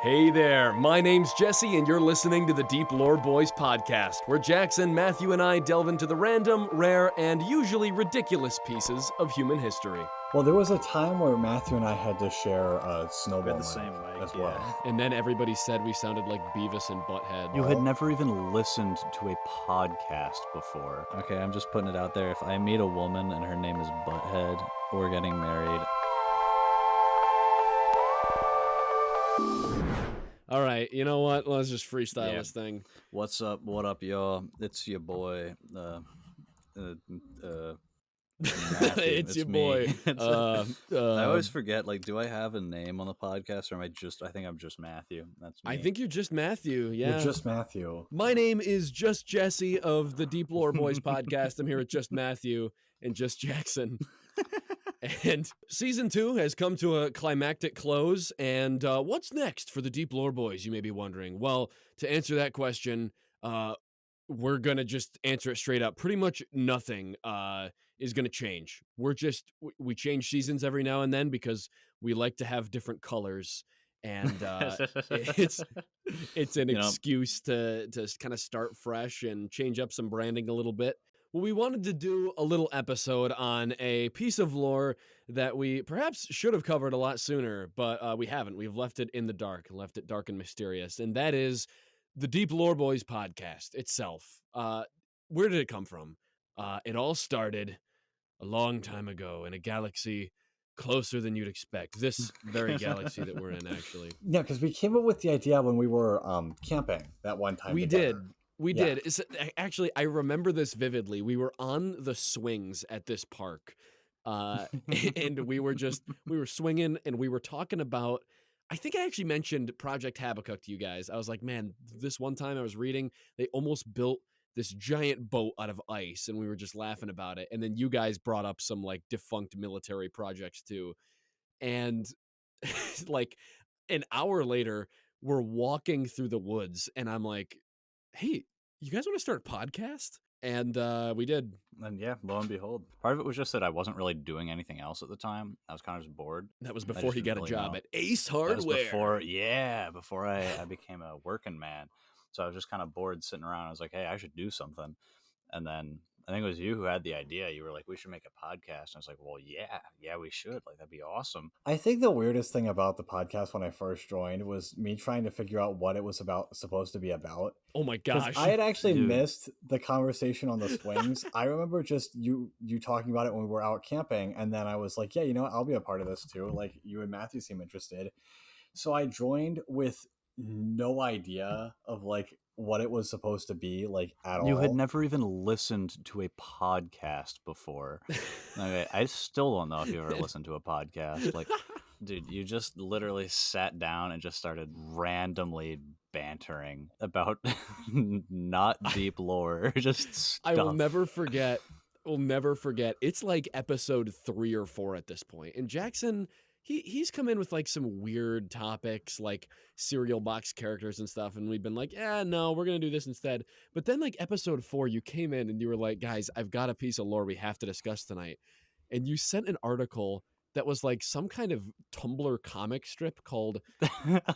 Hey there, my name's Jesse, and you're listening to the Deep Lore Boys podcast, where Jackson, Matthew, and I delve into the random, rare, and usually ridiculous pieces of human history. Well, there was a time where Matthew and I had to share a snowball the same mic mic, as well. And then everybody said we sounded like Beavis and Butthead. You had never even listened to a podcast before. Okay, I'm just putting it out there. If I meet a woman and her name is Butthead, we're getting married. All right, you know what? Let's just freestyle this thing. What's up? What up, y'all? It's your boy. It's your boy. I always forget. Like, do I have a name on the podcast, or am I just? I think I'm just Matthew. That's me. I think you're just Matthew. Yeah, You're just Matthew. My name is Just Jesse of the Deep Lore Boys podcast. I'm here with Just Matthew and Just Jackson. And season 2 has come to a climactic close. And what's next for the Deep Lore Boys, you may be wondering? Well, to answer that question, we're going to just answer it straight up. Pretty much nothing is going to change. We change seasons every now and then because we like to have different colors. And it's an excuse to kind of start fresh and change up some branding a little bit. Well, we wanted to do a little episode on a piece of lore that we perhaps should have covered a lot sooner, but we haven't. We've left it in the dark, left it dark and mysterious, and that is the Deep Lore Boys podcast itself. Where did it come from? It all started a long time ago in a galaxy closer than you'd expect. This very galaxy that we're in, actually. Yeah, because we came up with the idea when we were camping that one time. We did. Actually, I remember this vividly. We were on the swings at this park, and we were swinging, and we were talking about. I think I actually mentioned Project Habakkuk to you guys. I was like, man, this one time I was reading, they almost built this giant boat out of ice, and we were just laughing about it. And then you guys brought up some like defunct military projects too, and like an hour later, we're walking through the woods, and I'm like, hey, you guys want to start a podcast? And we did. And yeah, lo and behold. Part of it was just that I wasn't really doing anything else at the time. I was kind of just bored. That was before he got a job at Ace Hardware. That was before I became a working man. So I was just kind of bored sitting around. I was like, hey, I should do something. And then I think it was you who had the idea. You were like, we should make a podcast. And I was like, well, yeah, we should. Like, that'd be awesome. I think the weirdest thing about the podcast when I first joined was me trying to figure out what it was supposed to be about. Oh my gosh. I had actually missed the conversation on the swings. I remember just you talking about it when we were out camping. And then I was like, yeah, you know what? I'll be a part of this too. Like, you and Matthew seem interested. So I joined with no idea of like what it was supposed to be like at all. You had never even listened to a podcast before. Okay, I still don't know if you ever listened to a podcast. Like, dude, you just literally sat down and just started randomly bantering about not deep lore, just stuff. I will never forget. It's like episode 3 or 4 at this point, and Jackson. He's come in with like some weird topics like cereal box characters and stuff. And we've been like, no, we're going to do this instead. But then like episode 4, you came in and you were like, guys, I've got a piece of lore we have to discuss tonight. And you sent an article that was like some kind of Tumblr comic strip called,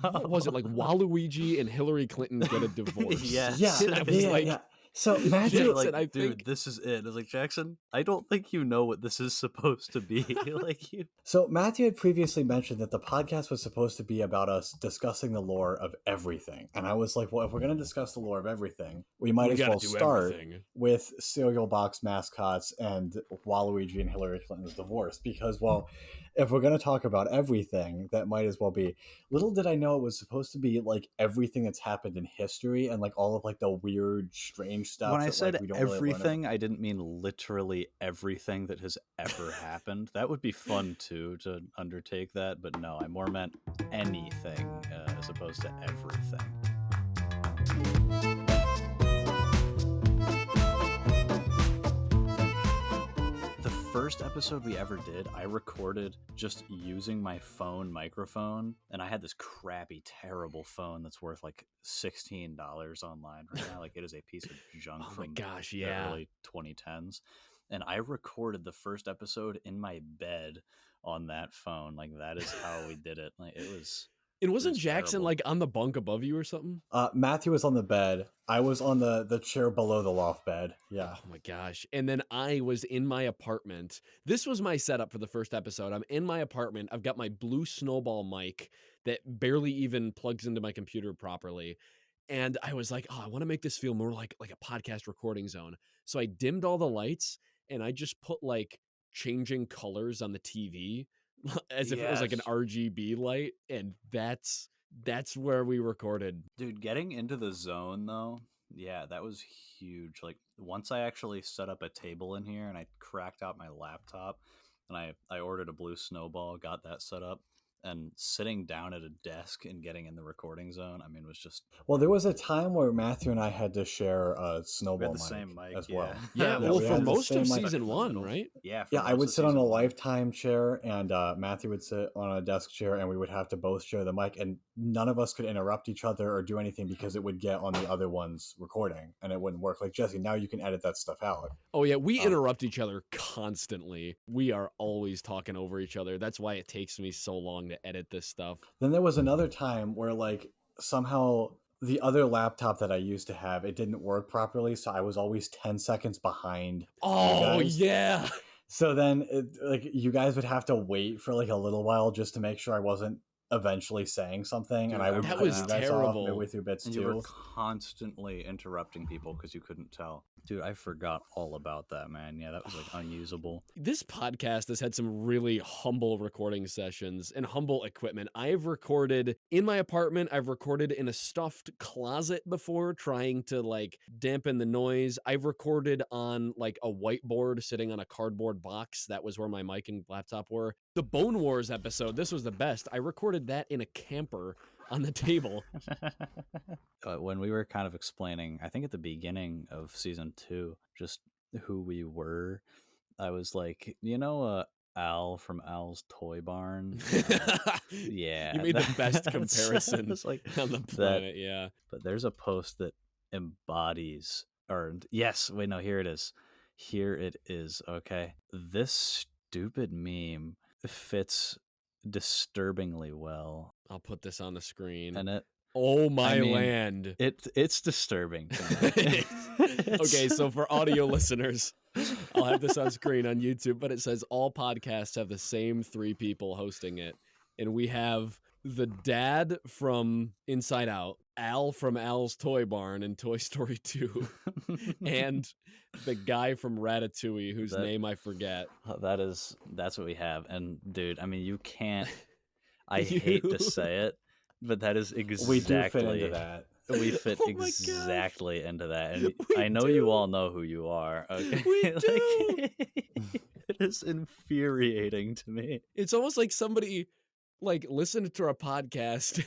what was it? Like Waluigi and Hillary Clinton get a divorce. Yes. Yeah. I was like, yeah. So Matthew, Jackson, I dude, think this is it. I was like, Jackson, I don't think you know what this is supposed to be. Like you. So Matthew had previously mentioned that the podcast was supposed to be about us discussing the lore of everything. And I was like, well, if we're going to discuss the lore of everything, we might as well start with cereal box mascots and Waluigi and Hillary Clinton's divorce. Because, well, if we're going to talk about everything, that might as well be. Little did I know it was supposed to be like everything that's happened in history and like all of like the weird, strange stuff. When I that, said like, we don't everything, really I didn't mean literally everything that has ever happened. That would be fun too, to undertake that. But no, I more meant anything as opposed to everything. First episode we ever did, I recorded just using my phone microphone, and I had this crappy, terrible phone that's worth like $16 online right now. Like, it is a piece of junk from the early 2010s. And I recorded the first episode in my bed on that phone. Like, that is how we did it. Like, it was And wasn't Jackson like on the bunk above you or something? Matthew was on the bed. I was on the chair below the loft bed. Yeah. Oh my gosh. And then I was in my apartment. This was my setup for the first episode. I'm in my apartment. I've got my blue Snowball mic that barely even plugs into my computer properly. And I was like, oh, I want to make this feel more like a podcast recording zone. So I dimmed all the lights and I just put like changing colors on the TV as if it was like an RGB light. And that's where we recorded. Dude, getting into the zone though, yeah, that was huge. Like once I actually set up a table in here and I cracked out my laptop and I ordered a blue Snowball, got that set up. And sitting down at a desk and getting in the recording zone, I mean, was just... Well, there was a time where Matthew and I had to share a Snowball mic, same mic as well. Yeah, well, for most of season 1, right? Yeah, I would sit on a Lifetime chair, and Matthew would sit on a desk chair, and we would have to both share the mic, and none of us could interrupt each other or do anything because it would get on the other one's recording, and it wouldn't work. Like, Jesse, now you can edit that stuff out. Oh, yeah, we interrupt each other constantly. We are always talking over each other. That's why it takes me so long to edit this stuff. Then there was another time where like somehow the other laptop that I used to have, it didn't work properly, so I was always 10 seconds behind. Oh yeah. So then like you guys would have to wait for like a little while just to make sure I wasn't eventually saying something. Dude, and I would that was terrible midway through bits and too. You were constantly interrupting people because you couldn't tell. Dude, I forgot all about that, man. Yeah, that was like unusable. This podcast has had some really humble recording sessions and humble equipment. I've recorded in my apartment. I've recorded in a stuffed closet before, trying to like dampen the noise. I've recorded on like a whiteboard sitting on a cardboard box. That was where my mic and laptop were. The Bone Wars episode, this was the best. I recorded that in a camper on the table. When we were kind of explaining, I think at the beginning of season 2, just who we were, I was like, Al from Al's Toy Barn. Yeah. You made the best comparison like on the planet, yeah. But there's a post that embodies, here it is. Here it is, okay. This stupid meme fits disturbingly well. I'll put this on the screen. And land. It's disturbing. Okay, so for audio listeners, I'll have this on screen on YouTube, but it says all podcasts have the same 3 people hosting it. And we have the dad from Inside Out, Al from Al's Toy Barn and Toy Story 2, and the guy from Ratatouille whose name I forget. That's what we have. And dude, I mean, you can't, I hate to say it, but that is exactly. We do fit into that. We fit exactly into that. And I know you all know who you are. Okay? We do. It is infuriating to me. It's almost like somebody like listened to our podcast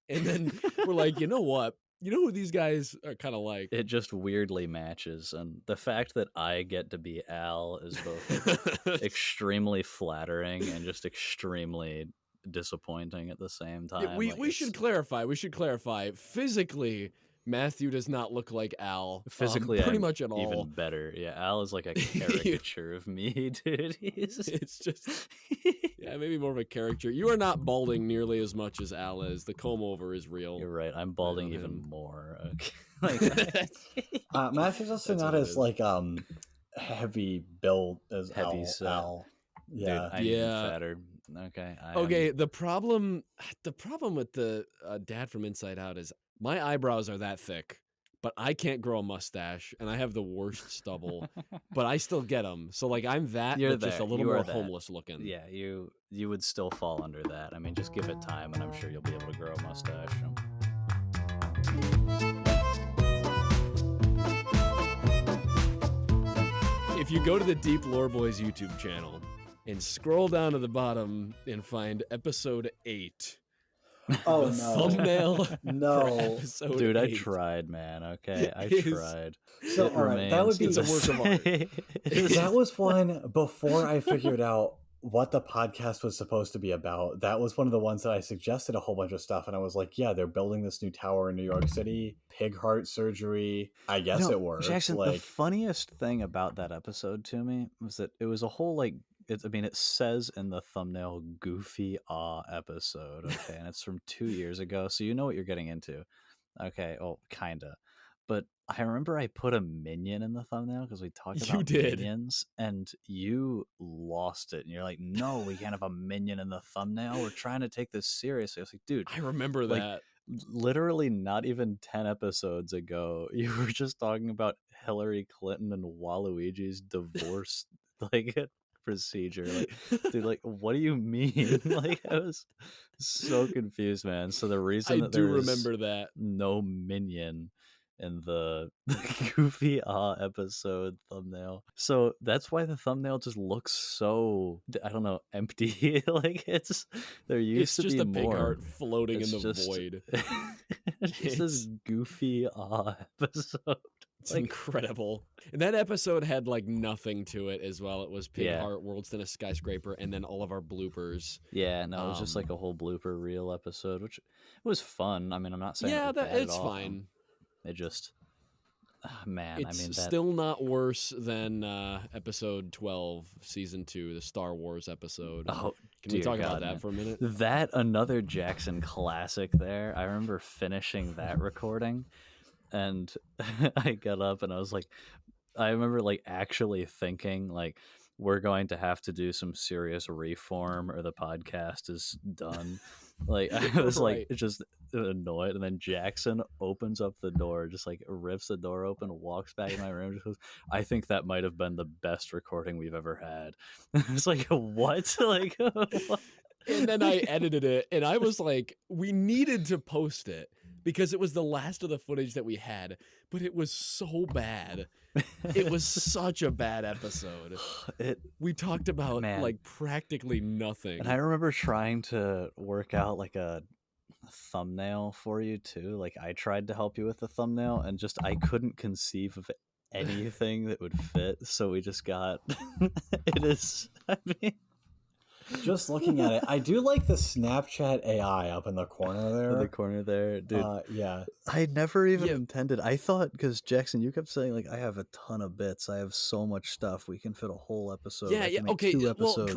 and then we're like, you know what? You know who these guys are kind of like? It just weirdly matches. And the fact that I get to be Al is both extremely flattering and just extremely disappointing at the same time. We should clarify. Physically, Matthew does not look like Al. Physically, pretty much at all. Even better. Yeah, Al is like a caricature of me, dude. It's just, yeah, maybe more of a caricature. You are not balding nearly as much as Al is. The comb over is real. You're right. I'm balding even more. Okay. Matthew's also not as like heavy build as heavy Al. Yeah, dude, I'm fatter. Okay. Okay. The problem with the dad from Inside Out is my eyebrows are that thick, but I can't grow a mustache, and I have the worst stubble. But I still get them. So like I'm that, but just a little more homeless looking. Yeah, you would still fall under that. I mean, just give it time, and I'm sure you'll be able to grow a mustache. If you go to the Deep Lore Boys YouTube channel and scroll down to the bottom and find episode 8. Oh the no! Thumbnail. No, dude, 8. I tried, man. Okay, I tried. So all right, that would be a work of art. That was one before I figured out what the podcast was supposed to be about. That was one of the ones that I suggested a whole bunch of stuff, and I was like, "Yeah, they're building this new tower in New York City. Pig heart surgery. I guess it works." Jackson, like, the funniest thing about that episode to me was that it was a whole like it's. I mean, it says in the thumbnail "Goofy Aw" episode. Okay, and it's from 2 years ago, so you know what you're getting into. Okay, oh, kinda. But I remember I put a minion in the thumbnail because we talked You about did. minions, and you lost it. And you're like, "No, we can't have a minion in the thumbnail. We're trying to take this seriously." I was like, "Dude, I remember like, that. literally not even 10 episodes ago, you were just talking about Hillary Clinton and Waluigi's divorce like procedure. Like, dude, like, what do you mean?" Like, I was so confused, man. So the reason I that do there is remember that. no minion in the Goofy Aw episode thumbnail. So that's why the thumbnail just looks so, I don't know, empty. Like, it's there used It's to just be a pig more. heart floating It's in the just void. it's just this Goofy Aw episode. It's Like, incredible. And that episode had like nothing to it as well. It was Pig Yeah. Heart, World's in a Skyscraper, and then all of our bloopers. yeah, no, it was just like a whole blooper reel episode, which was fun. I mean, I'm not saying it Yeah, was that bad it's at all. fine. It just, man, It's I mean, that still not worse than episode 12, season 2, the Star Wars episode. oh, Can we dear talk about God, that man. for a minute? That another Jackson classic there. I remember finishing that recording and I got up and I was like, I remember like actually thinking like, we're going to have to do some serious reform or the podcast is done. Like, I was Right. like just annoyed, and then Jackson opens up the door, just like rips the door open, walks back in my room, just goes, "I think that might have been the best recording we've ever had." It's like, what? Like, what? And then I edited it, and I was like, we needed to post it because it was the last of the footage that we had, but it was so bad. It was such a bad episode. We talked about Man. like practically nothing. And I remember trying to work out like a thumbnail for you too. Like, I tried to help you with the thumbnail, and just I couldn't conceive of anything that would fit. So we just got it is. I mean, Just looking at it, I do like the Snapchat AI up in the corner there. in the corner there, dude. Yeah. I never even Yeah. intended. I thought, because Jackson, you kept saying like, I have a ton of bits. I have so much stuff. We can fit a whole episode. Yeah, I yeah. can make Okay. 2 Well, episodes.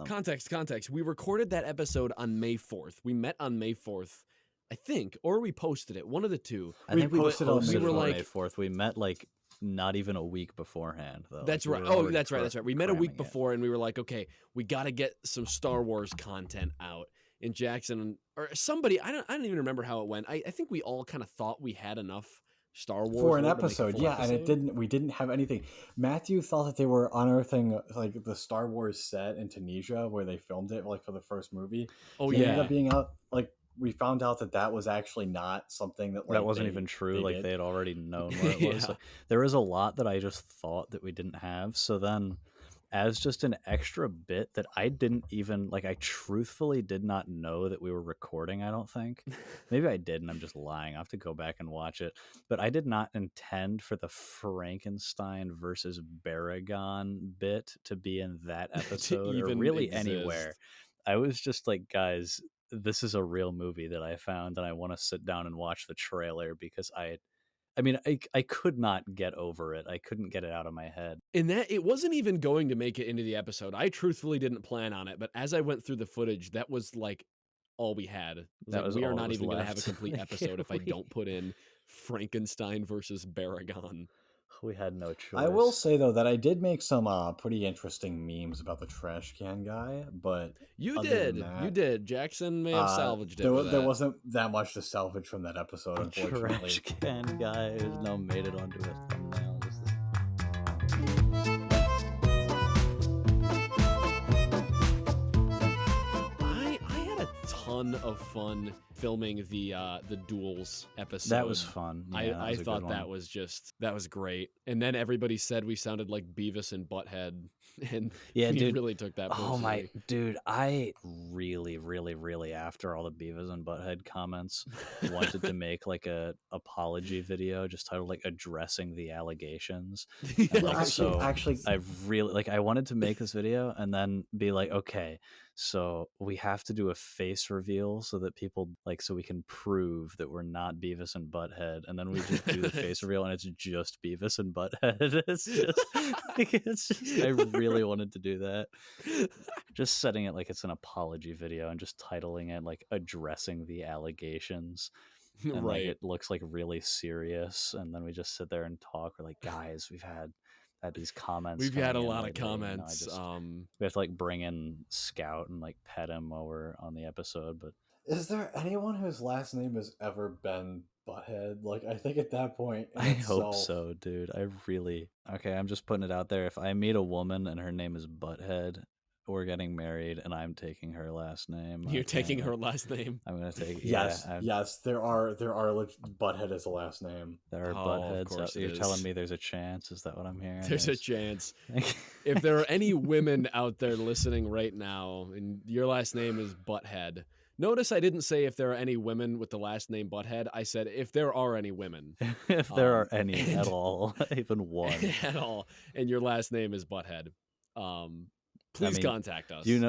context. We recorded that episode on May 4th. We met on May 4th, I think, or we posted it. One of the two. I think we posted on posted May it on like- May 4th. We met like not even a week beforehand, though. That's Like, right. we were Oh, already that's right. That's right. We met a week cramming it. before, and we were like, okay, we got to get some Star Wars content out. And Jackson or somebody, I don't even remember how it went. I think we all kind of thought we had enough Star Wars For an lore to make a episode, full yeah, and episode. we didn't have anything. Matthew thought that they were unearthing like the Star Wars set in Tunisia where they filmed it, like for the first movie. Oh It ended yeah. up being out like we found out that was actually not something that like, That wasn't they- even true. they Like, did. they had already known what it was. Yeah. Like, there was a lot that I just thought that we didn't have. So then, as just an extra bit that I didn't even like, I truthfully did not know that we were recording. I don't think. Maybe I did, and I'm just lying. I have to go back and watch it. But I did not intend for the Frankenstein versus Baragon bit to be in that episode, or even really exist. anywhere. I was just like, guys, this is a real movie that I found, and I want to sit down and watch the trailer because I mean, I could not get over it. I couldn't get it out of my head. And that it wasn't even going to make it into the episode. I truthfully didn't plan on it, but as I went through the footage, that was like all we had. It was That like, was we are all that not was even going to have a left. complete Like, episode if I we- don't put in Frankenstein versus Baragon. We had no choice. I will say though that I did make some pretty interesting memes about the trash can guy, but You Other did. than You that, did. Jackson may have salvaged it. there, with there that. wasn't that much to salvage from that episode, unfortunately. Trash can guy who's now made it onto a thumbnail. Just this- I had a ton of fun filming the duels episode. That was fun. Yeah, that I was a good thought that one. was that was great. And then everybody said we sounded like Beavis and Butthead, and Yeah, we dude. really took that. Oh my personally. dude, I really after all the Beavis and Butthead comments wanted to make like a apology video just titled like addressing the allegations. And, like, Actually, so actually, I really like I wanted to make this video and then be like, okay, So we have to do a face reveal so that people so we can prove that we're not Beavis and Butthead, and then we just do the face reveal and it's just Beavis and Butthead. I really wanted to do that. Just setting it like it's an apology video and just titling it like addressing the allegations. And right. it looks like really serious, and then we just sit there and talk. We're like, guys, we've had these comments. We've had a lot of comments. We have to bring in Scout and pet him while we're on the episode. But is there anyone whose last name has ever been Butthead? I think at that point, I hope so, dude. I'm just putting it out there. If I meet a woman and her name is Butthead, we're getting married and I'm taking her last name. You're taking her last name? I'm gonna take yes. There are Butthead as a last name. There are Buttheads. You're telling me there's a chance? Is that what I'm hearing? There's a chance. If there are any women out there listening right now and your last name is Butthead, notice I didn't say if there are any women with the last name Butthead. I said if there are any women. If there are any at all, even one at all, and your last name is Butthead. Please contact us. We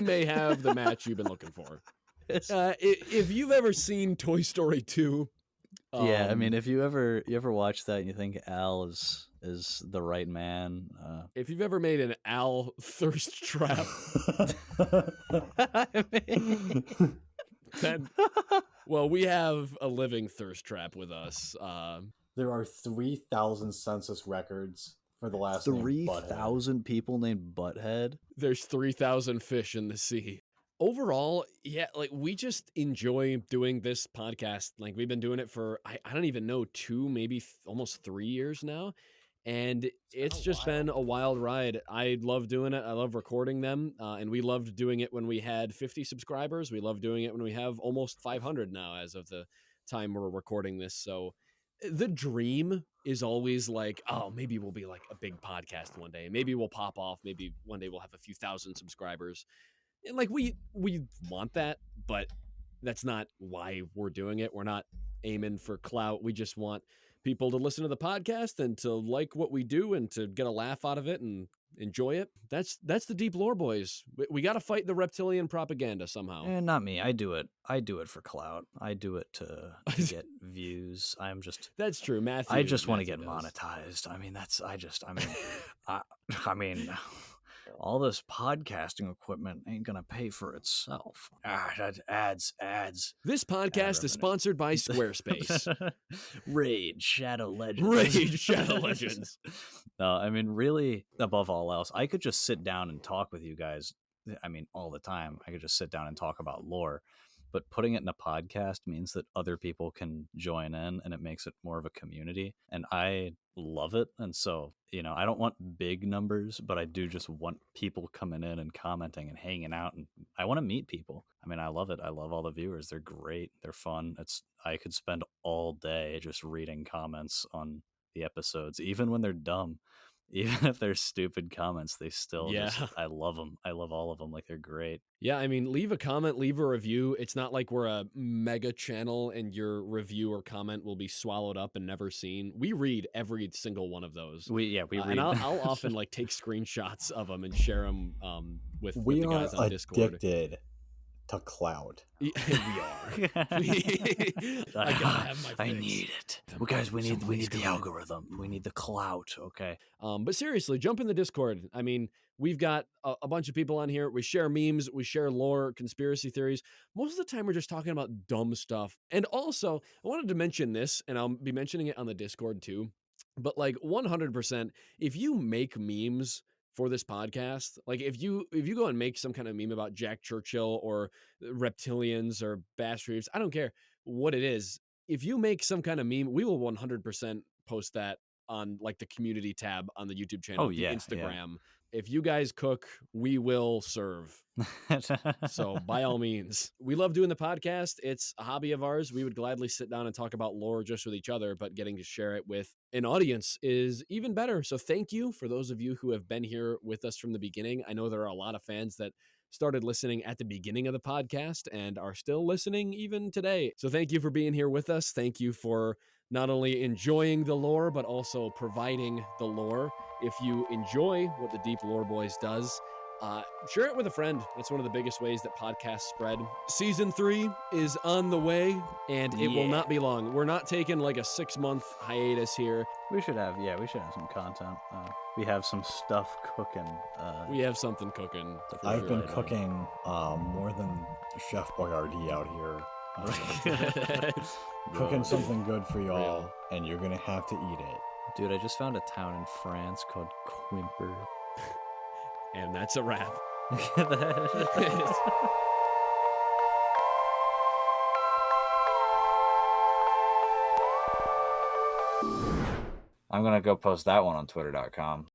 may have the match you've been looking for. If you've ever seen Toy Story 2, yeah, I mean, if you ever watch that and you think Al is the right man, if you've ever made an Al thirst trap, then we have a living thirst trap with us. There are 3,000 census records for the last 3,000 people named Butthead. There's 3,000 fish in the sea. Overall, yeah, we just enjoy doing this podcast. We've been doing it for I don't even know 2, maybe almost 3 years now, and it's just been a wild ride. I love doing it. I love recording them, and we loved doing it when we had 50 subscribers. We love doing it when we have almost 500 now, as of the time we're recording this. So the dream is always maybe we'll be a big podcast one day. Maybe we'll pop off. Maybe one day we'll have a few thousand subscribers. And we want that, but that's not why we're doing it. We're not aiming for clout. We just want people to listen to the podcast and to like what we do and to get a laugh out of it and enjoy it. That's the Deep Lore Boys. We got to fight the reptilian propaganda somehow. And not me. I do it for clout. I do it to get views. That's true, Matthew. I just want to get monetized. I mean, all this podcasting equipment ain't gonna pay for itself. Ads. This podcast is sponsored by Squarespace. Raid Shadow Legends. No, I mean, really, above all else, I could just sit down and talk with you guys. I mean, all the time. I could just sit down and talk about lore. But putting it in a podcast means that other people can join in, and it makes it more of a community. And I love it. And so, I don't want big numbers, but I do just want people coming in and commenting and hanging out. And I want to meet people. I mean, I love it. I love all the viewers. They're great. They're fun. I could spend all day just reading comments on the episodes, even when they're dumb. Even if they're stupid comments, they still I love them. I love all of them. They're great. Yeah, I mean, leave a comment, leave a review. It's not like we're a mega channel and your review or comment will be swallowed up and never seen. We read every single one of those. We read. And I'll often take screenshots of them and share them with the guys on Discord. We are addicted to cloud. We are. I gotta have my fix. I need it. Well, guys, we need the algorithm. We need the clout. Okay. But seriously, jump in the Discord. I mean, we've got a bunch of people on here. We share memes. We share lore, conspiracy theories. Most of the time, we're just talking about dumb stuff. And also, I wanted to mention this, and I'll be mentioning it on the Discord too. But 100%, if you make memes for this podcast, if you go and make some kind of meme about Jack Churchill or reptilians or bass reefs, I don't care what it is. If you make some kind of meme, we will 100% post that on the community tab on the YouTube channel, Instagram. Yeah. If you guys cook, we will serve. So by all means, we love doing the podcast. It's a hobby of ours. We would gladly sit down and talk about lore just with each other, but getting to share it with an audience is even better. So thank you for those of you who have been here with us from the beginning. I know there are a lot of fans that started listening at the beginning of the podcast and are still listening even today. So thank you for being here with us. Thank you for not only enjoying the lore, but also providing the lore. If you enjoy what the Deep Lore Boys does, share it with a friend. That's one of the biggest ways that podcasts spread. Season 3 is on the way, and it will not be long. We're not taking like a 6-month hiatus here. We should have some content. We have some stuff cooking. We have something cooking. I've been cooking more than Chef Boyardee out here. Cooking something good for y'all, and you're gonna have to eat it. Dude, I just found a town in France called Quimper. And that's a wrap. I'm going to go post that one on twitter.com.